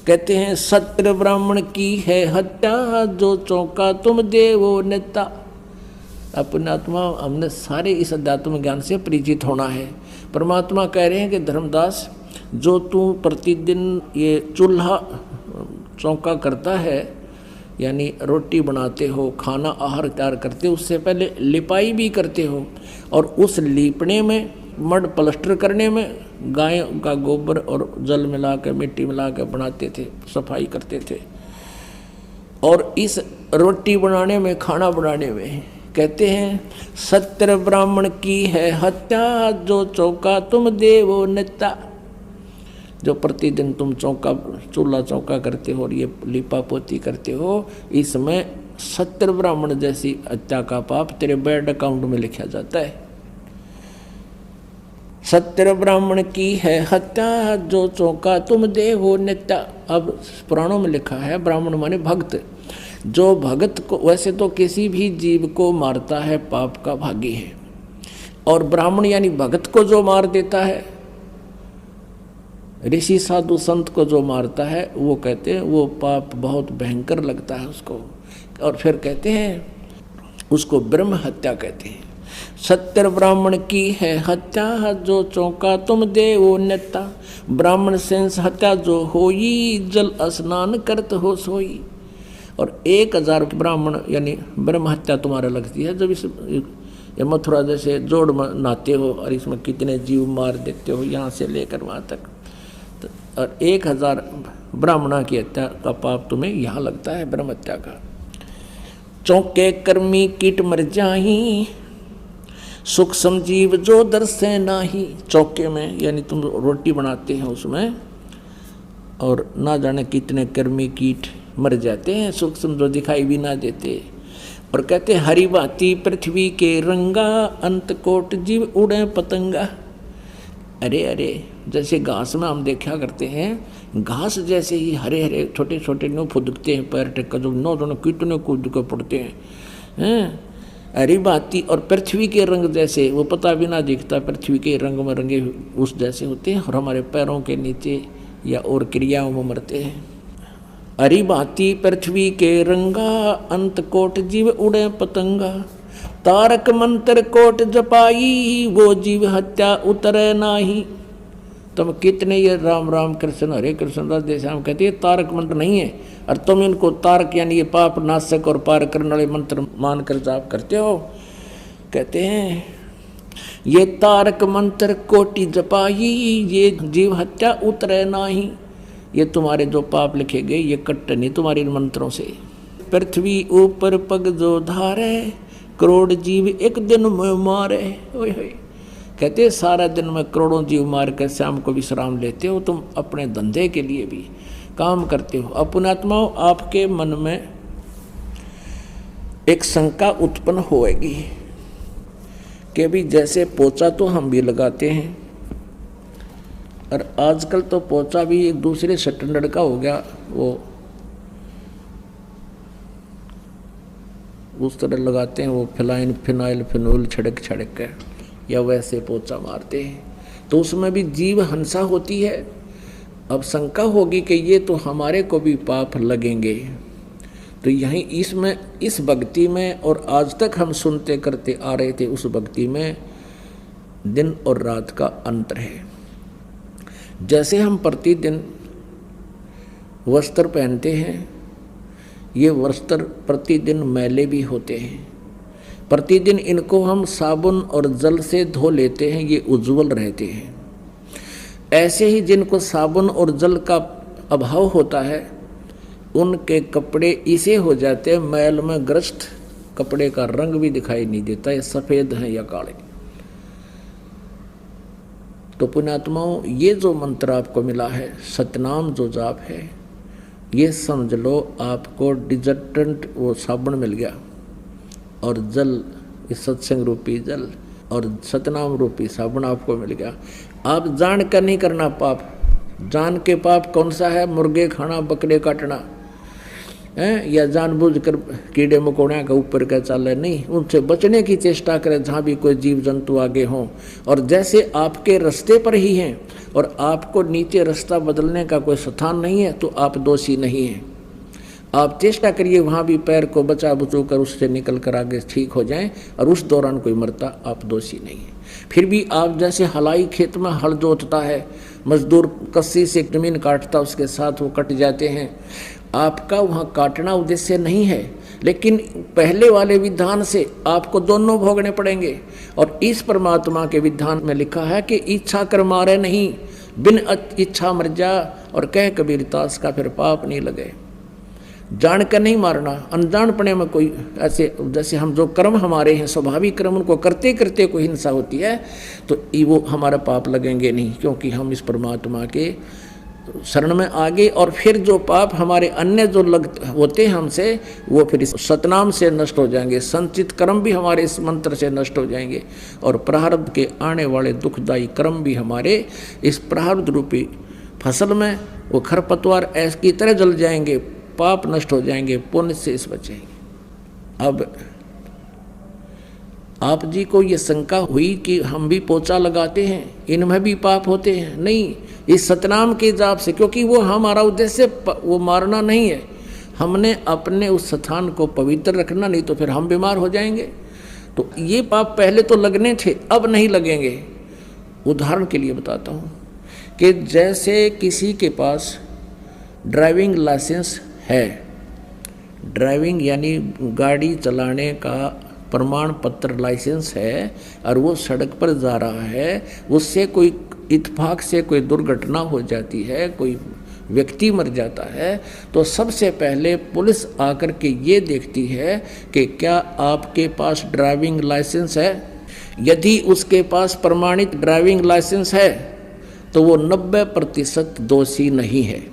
कहते हैं सत्र ब्राह्मण की है हत्या, जो चौंका तुम देवो नेता। अपने आत्मा हमने सारे इस अध्यात्म ज्ञान से परिचित होना है। परमात्मा कह रहे हैं कि धर्मदास, जो तू प्रतिदिन ये चूल्हा चौंका करता है, यानी रोटी बनाते हो, खाना आहार तैयार करते हो, उससे पहले लिपाई भी करते हो, और उस लीपने में, मड प्लास्टर करने में गाय का गोबर और जल मिला के, मिट्टी मिला के बनाते थे, सफाई करते थे। और इस रोटी बनाने में, खाना बनाने में कहते हैं सत्र ब्राह्मण की है हत्या, जो चौका तुम देवो नेता। जो प्रतिदिन तुम चौका, चूल्हा चौका करते हो और ये लिपा पोती करते हो, इसमें सत्र ब्राह्मण जैसी हत्या का पाप तेरे बैंक अकाउंट में लिखा जाता है। सत्र ब्राह्मण की है हत्या, जो चौका तुम देवो नेता। अब पुराणों में लिखा है ब्राह्मण माने भक्त। जो भगत को, वैसे तो किसी भी जीव को मारता है पाप का भागी है, और ब्राह्मण यानी भगत को जो मार देता है, ऋषि साधु संत को जो मारता है, वो कहते हैं वो पाप बहुत भयंकर लगता है उसको, और फिर कहते हैं उसको ब्रह्म हत्या कहते हैं। सत्तर ब्राह्मण की है हत्या, जो चौंका तुम देवो नेता। ब्राह्मण सेंस हत्या जो होई, जल स्नान करत हो सोई। और 1000 ब्राह्मण यानी ब्रह्म हत्या तुम्हारा लगती है जब इस मथुरा जैसे जोड़ में नहाते हो, और इसमें कितने जीव मार देते हो यहाँ से लेकर वहाँ तक। और 1000 ब्राह्मणा की हत्या का पाप तुम्हें यहाँ लगता है, ब्रह्म हत्या का। चौके कर्मी कीट मर जाही, सुख समजीव जो दर्शे नाही। चौके में यानी तुम रोटी बनाते हैं उसमें, और ना जाने कितने कर्मी कीट मर जाते हैं, सूक्ष्म जो दिखाई भी ना देते। और कहते हरि भांति पृथ्वी के रंगा, अंत कोट जीव उड़े पतंगा। अरे अरे, जैसे घास में हम देखा करते हैं, घास जैसे ही हरे हरे छोटे छोटे नो फुदकते हैं, पैर टेक जो नौ दोनों कितने कूद के पड़ते हैं। हरी भांति और पृथ्वी के रंग जैसे, वो पता भी ना दिखता, पृथ्वी के रंग में रंगे उस जैसे होते हैं, और हमारे पैरों के नीचे या और क्रियाओं में मरते हैं। हरी भांति पृथ्वी के रंगा, अंत कोट जीव उड़े पतंगा। तारक मंत्र कोट जपाई, वो जीव हत्या उतरे नाही। तुम कितने ये राम राम कृष्ण हरे कृष्ण राधे श्याम कहते हैं, तारक मंत्र नहीं है, और तुम इनको तारक यानी ये पाप नाशक और पार करने वाले मंत्र मानकर जाप करते हो। कहते हैं ये तारक मंत्र कोटि जपाई, ये जीव हत्या उतरे नाही। ये तुम्हारे जो पाप लिखे गए ये कट नहीं तुम्हारे इन मंत्रों से। पृथ्वी ऊपर पग जो धारे, करोड़ जीव एक दिन में मारे। ओए होए, कहते सारा दिन में करोड़ों जीव मार कर शाम को विश्राम लेते हो। तुम अपने धंधे के लिए भी काम करते हो। अपनात्माओं, आपके मन में एक शंका उत्पन्न होएगी कि भी जैसे पोचा तो हम भी लगाते हैं, और आजकल तो पोचा भी एक दूसरे स्टैंडर्ड का हो गया, वो उस तरह लगाते हैं, वो फिनाइल फिनोल छिड़क के या वैसे पोचा मारते हैं, तो उसमें भी जीव हंसा होती है। अब शंका होगी कि ये तो हमारे को भी पाप लगेंगे। तो यहीं इसमें, इस भक्ति में, और आज तक हम सुनते करते आ रहे थे, उस भक्ति में दिन और रात का अंतर है। जैसे हम प्रतिदिन वस्त्र पहनते हैं, ये वस्त्र प्रतिदिन मैले भी होते हैं, प्रतिदिन इनको हम साबुन और जल से धो लेते हैं, ये उज्ज्वल रहते हैं। ऐसे ही जिनको साबुन और जल का अभाव होता है, उनके कपड़े इसे हो जाते हैं मैल में ग्रस्त, कपड़े का रंग भी दिखाई नहीं देता, ये सफ़ेद हैं या काले। तो पुण्यात्माओं, ये जो मंत्र आपको मिला है, सतनाम जो जाप है, ये समझ लो आपको डिटर्जेंट वो साबुन मिल गया, और जल, इस सत्संग रूपी जल और सतनाम रूपी साबुन आपको मिल गया। आप जान कर नहीं करना पाप। जान के पाप कौन सा है? मुर्गे खाना, बकरे काटना, हैं, या जानबूझकर कीड़े मकोड़ियाँ का ऊपर का चल है, नहीं, उनसे बचने की चेष्टा करें जहाँ भी कोई जीव जंतु आगे हों। और जैसे आपके रास्ते पर ही हैं और आपको नीचे रास्ता बदलने का कोई स्थान नहीं है तो आप दोषी नहीं हैं। आप चेष्टा करिए वहाँ भी पैर को बचा बुचू कर उससे निकल कर आगे ठीक हो जाएं, और उस दौरान कोई मरता, आप दोषी नहीं हैं। फिर भी आप जैसे हलाई खेत में हल जोतता है, मजदूर कस्सी से जमीन काटता, उसके साथ वो कट जाते हैं, आपका वहाँ काटना उद्देश्य नहीं है, लेकिन पहले वाले विधान से आपको दोनों भोगने पड़ेंगे। और इस परमात्मा के विधान में लिखा है कि इच्छा कर मारे नहीं, बिन इच्छा मर जा, और कह कबीर दास का फिर पाप नहीं लगे। जान कर नहीं मारना, अनजानपने में कोई ऐसे, जैसे हम जो कर्म हमारे हैं स्वाभाविक कर्म, उनको करते करते कोई हिंसा होती है तो वो हमारा पाप लगेंगे नहीं, क्योंकि हम इस परमात्मा के शरण में आगे। और फिर जो पाप हमारे अन्य जो होते हैं हमसे, वो फिर इस सतनाम से नष्ट हो जाएंगे, संचित कर्म भी हमारे इस मंत्र से नष्ट हो जाएंगे, और प्रारब्ध के आने वाले दुखदायी कर्म भी हमारे इस प्रारब्ध रूपी फसल में वो खरपतवार ऐस की तरह जल जाएंगे, पाप नष्ट हो जाएंगे, पुण्य से इस बचेंगे। अब आप जी को ये शंका हुई कि हम भी पोचा लगाते हैं, इनमें भी पाप होते हैं, नहीं, इस सतनाम के जाप से, क्योंकि वो हमारा उद्देश्य वो मारना नहीं है, हमने अपने उस स्थान को पवित्र रखना, नहीं तो फिर हम बीमार हो जाएंगे। तो ये पाप पहले तो लगने थे, अब नहीं लगेंगे। उदाहरण के लिए बताता हूँ कि जैसे किसी के पास ड्राइविंग लाइसेंस है, ड्राइविंग यानी गाड़ी चलाने का प्रमाण पत्र लाइसेंस है, और वो सड़क पर जा रहा है, उससे कोई इत्तेफाक से कोई दुर्घटना हो जाती है, कोई व्यक्ति मर जाता है, तो सबसे पहले पुलिस आकर के ये देखती है कि क्या आपके पास ड्राइविंग लाइसेंस है। यदि उसके पास प्रमाणित ड्राइविंग लाइसेंस है तो वो 90% दोषी नहीं है।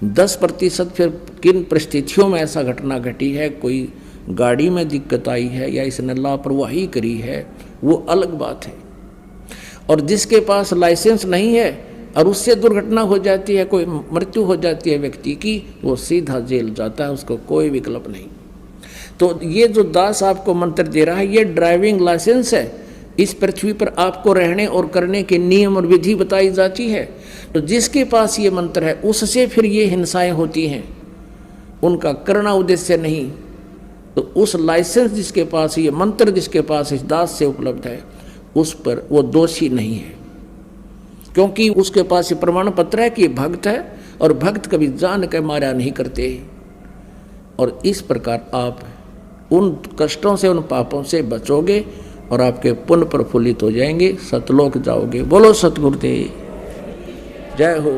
10% फिर किन परिस्थितियों में ऐसा घटना घटी है, कोई गाड़ी में दिक्कत आई है या इसने लापरवाही करी है, वो अलग बात है। और जिसके पास लाइसेंस नहीं है और उससे दुर्घटना हो जाती है, कोई मृत्यु हो जाती है व्यक्ति की, वो सीधा जेल जाता है, उसको कोई विकल्प नहीं। तो ये जो दास आपको मंत्र दे रहा है, ये ड्राइविंग लाइसेंस है। इस पृथ्वी पर आपको रहने और करने के नियम और विधि बताई जाती है। तो जिसके पास ये मंत्र है उससे फिर ये हिंसाएं होती हैं, उनका करना उद्देश्य नहीं। तो उस लाइसेंस जिसके पास, ये मंत्र जिसके पास इस दास से उपलब्ध है, उस पर वो दोषी नहीं है, क्योंकि उसके पास ये प्रमाण पत्र है कि भक्त है, और भक्त कभी जान के मारा नहीं करते। और इस प्रकार आप उन कष्टों से, उन पापों से बचोगे और आपके पुण्य प्रफुल्लित हो जाएंगे, सतलोक जाओगे। बोलो सतगुरुदेव, जय हो।